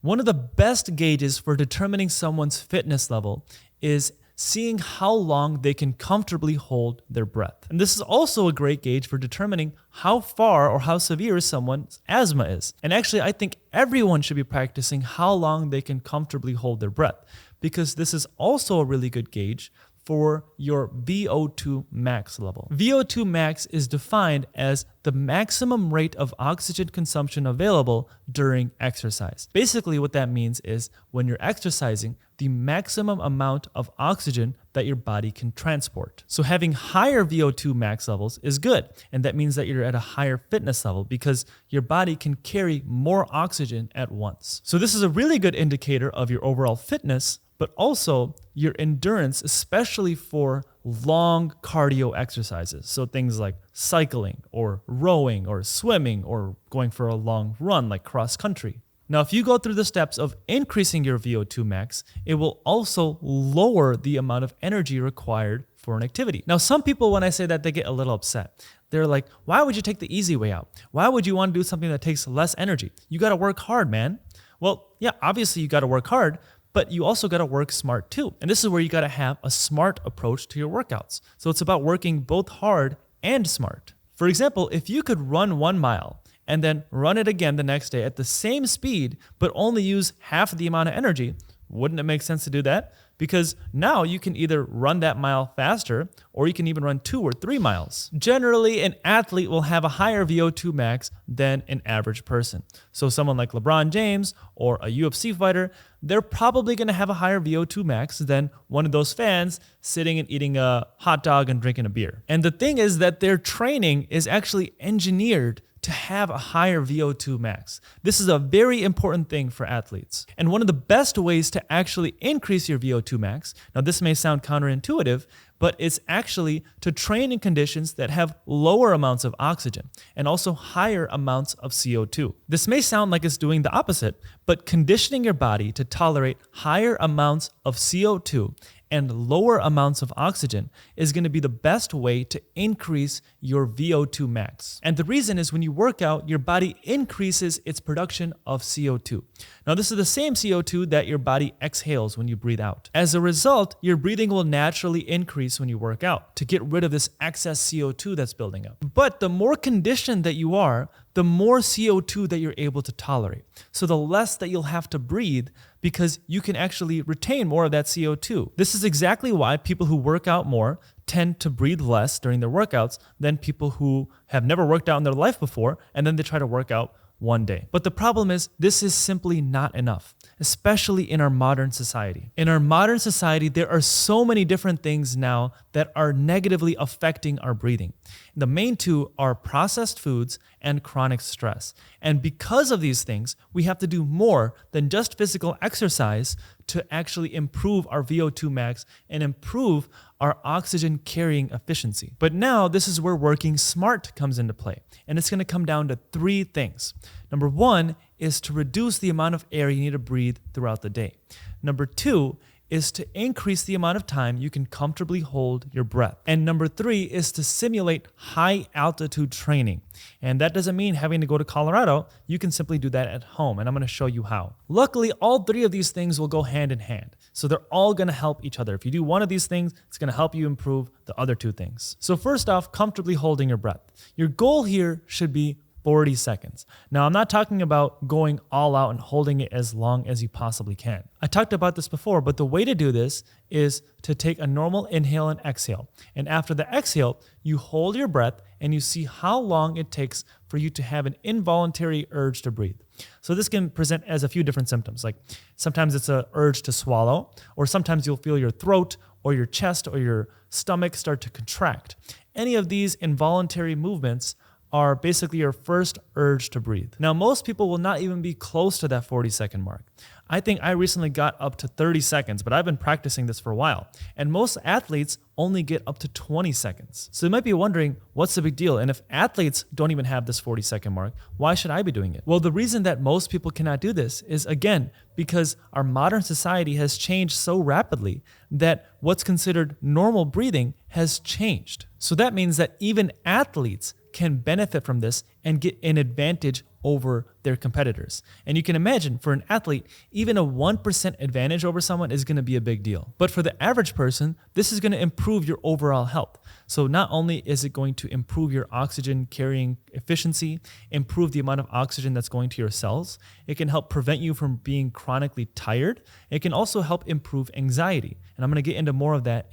One of the best gauges for determining someone's fitness level is seeing how long they can comfortably hold their breath. And this is also a great gauge for determining how far or how severe someone's asthma is. And actually, I think everyone should be practicing how long they can comfortably hold their breath, because this is also a really good gauge for your VO2 max level. VO2 max is defined as the maximum rate of oxygen consumption available during exercise. Basically, what that means is when you're exercising, the maximum amount of oxygen that your body can transport. So having higher VO2 max levels is good, and that means that you're at a higher fitness level because your body can carry more oxygen at once. So this is a really good indicator of your overall fitness, but also your endurance, especially for long cardio exercises. So things like cycling or rowing or swimming or going for a long run like cross country. Now, if you go through the steps of increasing your VO2 max, it will also lower the amount of energy required for an activity. Now, some people, when I say that, they get a little upset. They're like, why would you take the easy way out? Why would you want to do something that takes less energy? You got to work hard, man. Well, yeah, obviously you got to work hard, but you also got to work smart too. And this is where you got to have a smart approach to your workouts. So it's about working both hard and smart. For example, if you could run 1 mile and then run it again the next day at the same speed, but only use half the amount of energy, wouldn't it make sense to do that? Because now you can either run that mile faster, or you can even run 2 or 3 miles. Generally, an athlete will have a higher VO2 max than an average person. So someone like LeBron James or a UFC fighter, they're probably going to have a higher VO2 max than one of those fans sitting and eating a hot dog and drinking a beer. And the thing is that their training is actually engineered to have a higher VO2 max. This is a very important thing for athletes. And one of the best ways to actually increase your VO2 max, now this may sound counterintuitive, but it's actually to train in conditions that have lower amounts of oxygen and also higher amounts of CO2. This may sound like it's doing the opposite, but conditioning your body to tolerate higher amounts of CO2 and lower amounts of oxygen is going to be the best way to increase your VO2 max. And the reason is when you work out, your body increases its production of CO2. Now, this is the same CO2 that your body exhales when you breathe out. As a result, your breathing will naturally increase when you work out to get rid of this excess CO2 that's building up. But the more conditioned that you are, the more CO2 that you're able to tolerate. So the less that you'll have to breathe, because you can actually retain more of that CO2. This is exactly why people who work out more tend to breathe less during their workouts than people who have never worked out in their life before, and then they try to work out one day. But the problem is, this is simply not enough, especially in our modern society. In our modern society, there are so many different things now that are negatively affecting our breathing. The main two are processed foods and chronic stress. And because of these things, we have to do more than just physical exercise to actually improve our VO2 max and improve our oxygen carrying efficiency. But now this is where working smart comes into play. And it's going to come down to 3 things. Number 1 is to reduce the amount of air you need to breathe throughout the day. Number 2 is to increase the amount of time you can comfortably hold your breath. And number 3 is to simulate high altitude training. And that doesn't mean having to go to Colorado. You can simply do that at home, and I'm going to show you how. Luckily, all 3 of these things will go hand in hand. So they're all going to help each other. If you do one of these things, it's going to help you improve the other 2 things. So first off, comfortably holding your breath. Your goal here should be 40 seconds. Now, I'm not talking about going all out and holding it as long as you possibly can. I talked about this before, but the way to do this is to take a normal inhale and exhale. And after the exhale, you hold your breath and you see how long it takes for you to have an involuntary urge to breathe. So this can present as a few different symptoms. Like sometimes it's an urge to swallow, or sometimes you'll feel your throat or your chest or your stomach start to contract. Any of these involuntary movements are basically your first urge to breathe. Now, most people will not even be close to that 40-second mark. I think I recently got up to 30 seconds, but I've been practicing this for a while. And most athletes only get up to 20 seconds. So you might be wondering, what's the big deal? And if athletes don't even have this 40-second mark, why should I be doing it? Well, the reason that most people cannot do this is, again, because our modern society has changed so rapidly that what's considered normal breathing has changed. So that means that even athletes can benefit from this and get an advantage over their competitors. And you can imagine for an athlete, even a 1% advantage over someone is going to be a big deal. But for the average person, this is going to improve your overall health. So not only is it going to improve your oxygen carrying efficiency, improve the amount of oxygen that's going to your cells, it can help prevent you from being chronically tired. It can also help improve anxiety. And I'm going to get into more of that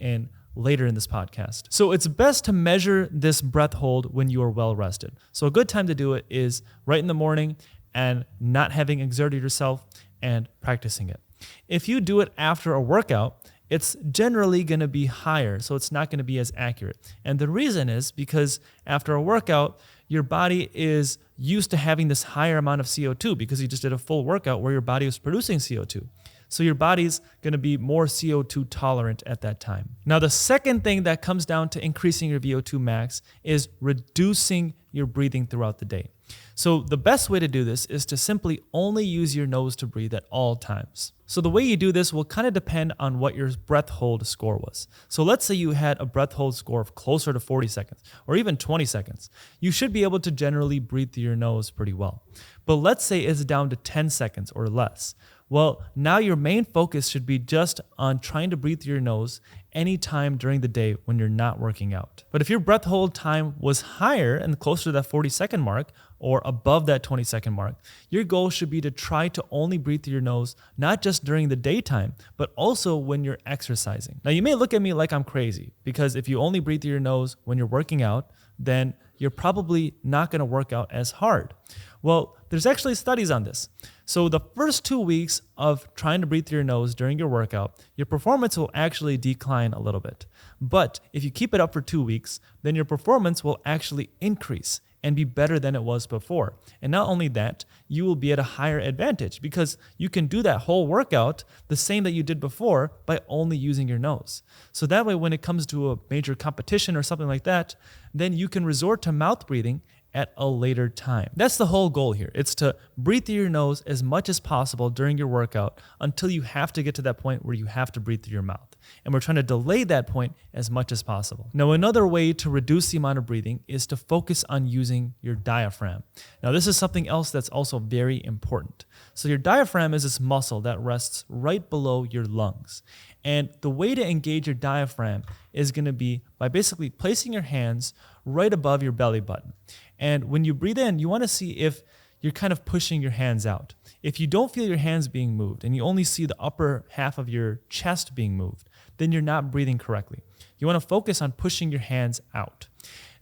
later in this podcast. So it's best to measure this breath hold when you are well rested. So a good time to do it is right in the morning and not having exerted yourself and practicing it. If you do it after a workout, it's generally going to be higher, so it's not going to be as accurate. And the reason is because after a workout, your body is used to having this higher amount of CO2 because you just did a full workout where your body was producing CO2. So your body's going to be more CO2 tolerant at that time. Now, the second thing that comes down to increasing your VO2 max is reducing your breathing throughout the day. So the best way to do this is to simply only use your nose to breathe at all times. So the way you do this will kind of depend on what your breath hold score was. So let's say you had a breath hold score of closer to 40 seconds or even 20 seconds. You should be able to generally breathe through your nose pretty well. But let's say it's down to 10 seconds or less. Well, now your main focus should be just on trying to breathe through your nose anytime during the day when you're not working out. But if your breath hold time was higher and closer to that 40-second mark or above that 20-second mark, your goal should be to try to only breathe through your nose, not just during the daytime, but also when you're exercising. Now, you may look at me like I'm crazy because if you only breathe through your nose when you're working out, then you're probably not going to work out as hard. Well, there's actually studies on this. So the first 2 weeks of trying to breathe through your nose during your workout, your performance will actually decline a little bit. But if you keep it up for 2 weeks, then your performance will actually increase and be better than it was before. And not only that, you will be at a higher advantage because you can do that whole workout the same that you did before by only using your nose. So that way, when it comes to a major competition or something like that, then you can resort to mouth breathing at a later time. That's the whole goal here. It's to breathe through your nose as much as possible during your workout until you have to get to that point where you have to breathe through your mouth. And we're trying to delay that point as much as possible. Now, another way to reduce the amount of breathing is to focus on using your diaphragm. Now, this is something else that's also very important. So your diaphragm is this muscle that rests right below your lungs. And the way to engage your diaphragm is going to be by basically placing your hands right above your belly button. And when you breathe in, you want to see if you're kind of pushing your hands out. If you don't feel your hands being moved and you only see the upper half of your chest being moved, then you're not breathing correctly. You want to focus on pushing your hands out.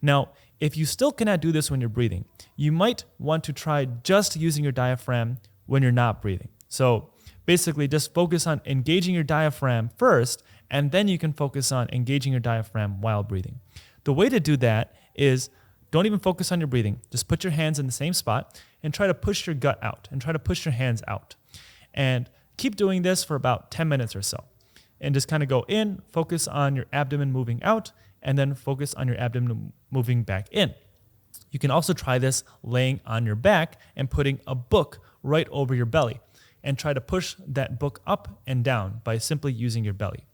Now, if you still cannot do this when you're breathing, you might want to try just using your diaphragm when you're not breathing. So basically just focus on engaging your diaphragm first, and then you can focus on engaging your diaphragm while breathing. The way to do that is don't even focus on your breathing. Just put your hands in the same spot and try to push your gut out and try to push your hands out. And keep doing this for about 10 minutes or so. And just kind of go in, focus on your abdomen moving out, and then focus on your abdomen moving back in. You can also try this laying on your back and putting a book right over your belly and try to push that book up and down by simply using your belly.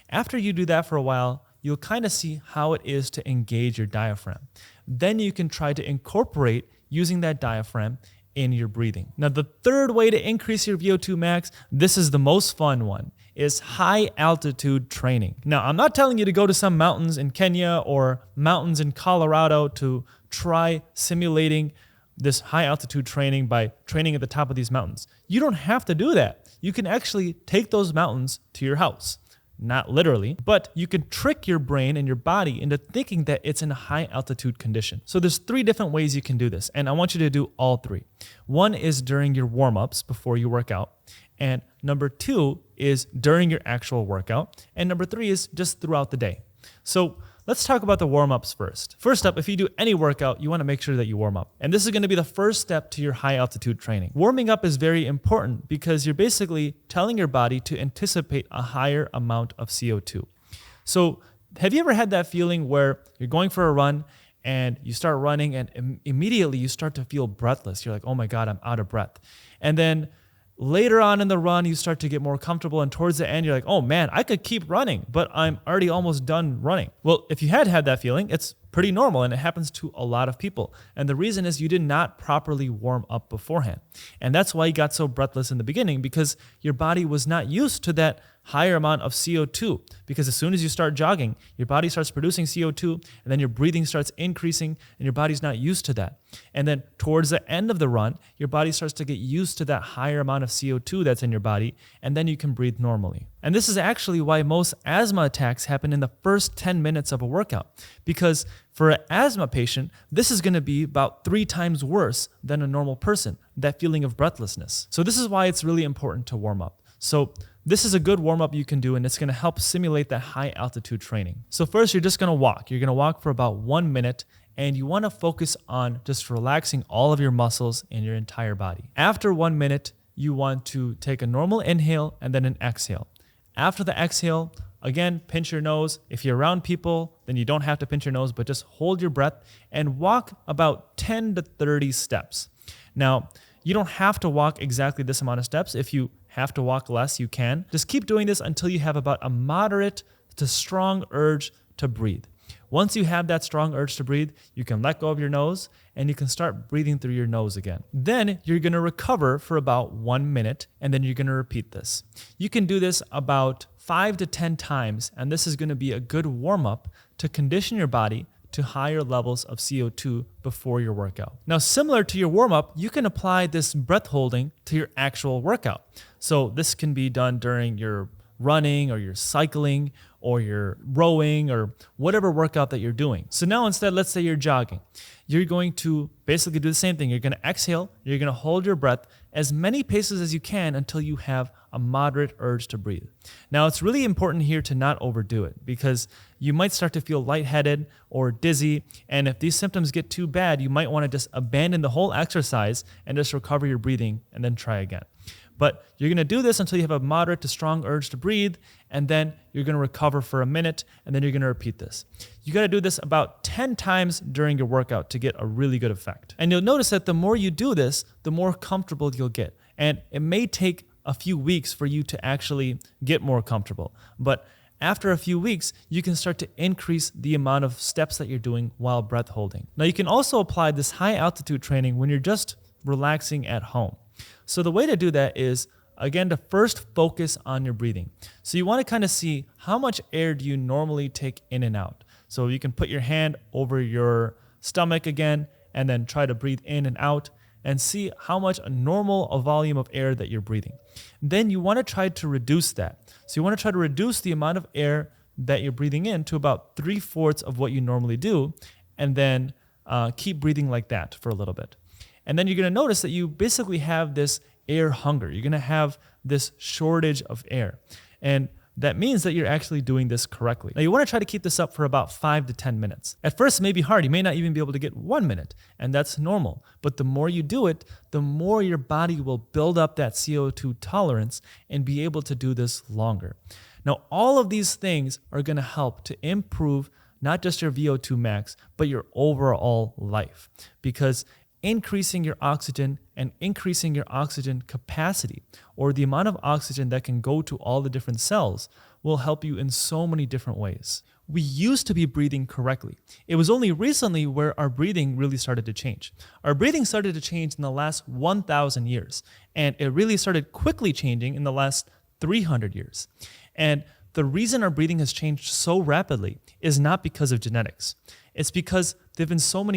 After you do that for a while, you'll kind of see how it is to engage your diaphragm. Then you can try to incorporate using that diaphragm in your breathing. Now, the third way to increase your VO2 max, this is the most fun one, is high altitude training. Now, I'm not telling you to go to some mountains in Kenya or mountains in Colorado to try simulating this high altitude training by training at the top of these mountains. You don't have to do that. You can actually take those mountains to your house. Not literally, but you can trick your brain and your body into thinking that it's in a high altitude condition. So there's 3 different ways you can do this, and I want you to do all 3. One is during your warm-ups before you work out, and number 2 is during your actual workout, and number 3 is just throughout the day. So let's talk about the warm-ups first. First up, if you do any workout, you want to make sure that you warm up. And this is going to be the first step to your high altitude training. Warming up is very important because you're basically telling your body to anticipate a higher amount of CO2. So have you ever had that feeling where you're going for a run and you start running and immediately you start to feel breathless? You're like, oh my God, I'm out of breath. And then later on in the run, you start to get more comfortable, and towards the end, you're like, oh man, I could keep running, but I'm already almost done running. Well, if you had that feeling, it's pretty normal, and it happens to a lot of people. And the reason is you did not properly warm up beforehand. And that's why you got so breathless in the beginning, because your body was not used to that higher amount of CO2. Because as soon as you start jogging, your body starts producing CO2, and then your breathing starts increasing, and your body's not used to that. And then towards the end of the run, your body starts to get used to that higher amount of CO2 that's in your body, and then you can breathe normally. And this is actually why most asthma attacks happen in the first 10 minutes of a workout. Because for an asthma patient, this is going to be about 3 times worse than a normal person, that feeling of breathlessness. So this is why it's really important to warm up. So this is a good warm-up you can do, and it's going to help simulate that high altitude training. So first, you're just going to walk. You're going to walk for about 1 minute, and you want to focus on just relaxing all of your muscles in your entire body. After 1 minute, you want to take a normal inhale and then an exhale. After the exhale, again, pinch your nose. If you're around people, then you don't have to pinch your nose, but just hold your breath and walk about 10 to 30 steps. Now, you don't have to walk exactly this amount of steps. If you have to walk less, you can. Just keep doing this until you have about a moderate to strong urge to breathe. Once you have that strong urge to breathe, you can let go of your nose and you can start breathing through your nose again. Then you're going to recover for about 1 minute, and then you're going to repeat this. You can do this about 5 to 10 times, and this is going to be a good warm-up to condition your body to higher levels of CO2 before your workout. Now, similar to your warm-up, you can apply this breath holding to your actual workout. So this can be done during your running or your cycling or your rowing or whatever workout that you're doing. So now instead, let's say you're jogging. You're going to basically do the same thing. You're going to exhale, you're going to hold your breath as many paces as you can until you have a moderate urge to breathe. Now, it's really important here to not overdo it, because you might start to feel lightheaded or dizzy, and if these symptoms get too bad, you might want to just abandon the whole exercise and just recover your breathing and then try again. But you're going to do this until you have a moderate to strong urge to breathe, and then you're going to recover for a minute, and then you're going to repeat this. You got to do this about 10 times during your workout to get a really good effect. And you'll notice that the more you do this, the more comfortable you'll get. And it may take a few weeks for you to actually get more comfortable. But after a few weeks, you can start to increase the amount of steps that you're doing while breath holding. Now, you can also apply this high altitude training when you're just relaxing at home. So the way to do that is, again, to first focus on your breathing. So you want to kind of see how much air do you normally take in and out. So you can put your hand over your stomach again and then try to breathe in and out and see how much a normal volume of air that you're breathing. Then you want to try to reduce that. So you want to try to reduce the amount of air that you're breathing in to about 3/4 of what you normally do, and then keep breathing like that for a little bit. And then you're going to notice that you basically have this air hunger. You're going to have this shortage of air. And that means that you're actually doing this correctly. Now, you want to try to keep this up for about 5 to 10 minutes. At first, it may be hard. You may not even be able to get 1 minute, and that's normal. But the more you do it, the more your body will build up that CO2 tolerance and be able to do this longer. Now, all of these things are going to help to improve not just your VO2 max, but your overall life. Because increasing your oxygen and increasing your oxygen capacity, or the amount of oxygen that can go to all the different cells, will help you in so many different ways. We used to be breathing correctly. It was only recently where our breathing really started to change. Our breathing started to change in the last 1,000 years, and it really started quickly changing in the last 300 years. And the reason our breathing has changed so rapidly is not because of genetics. It's because there have been so many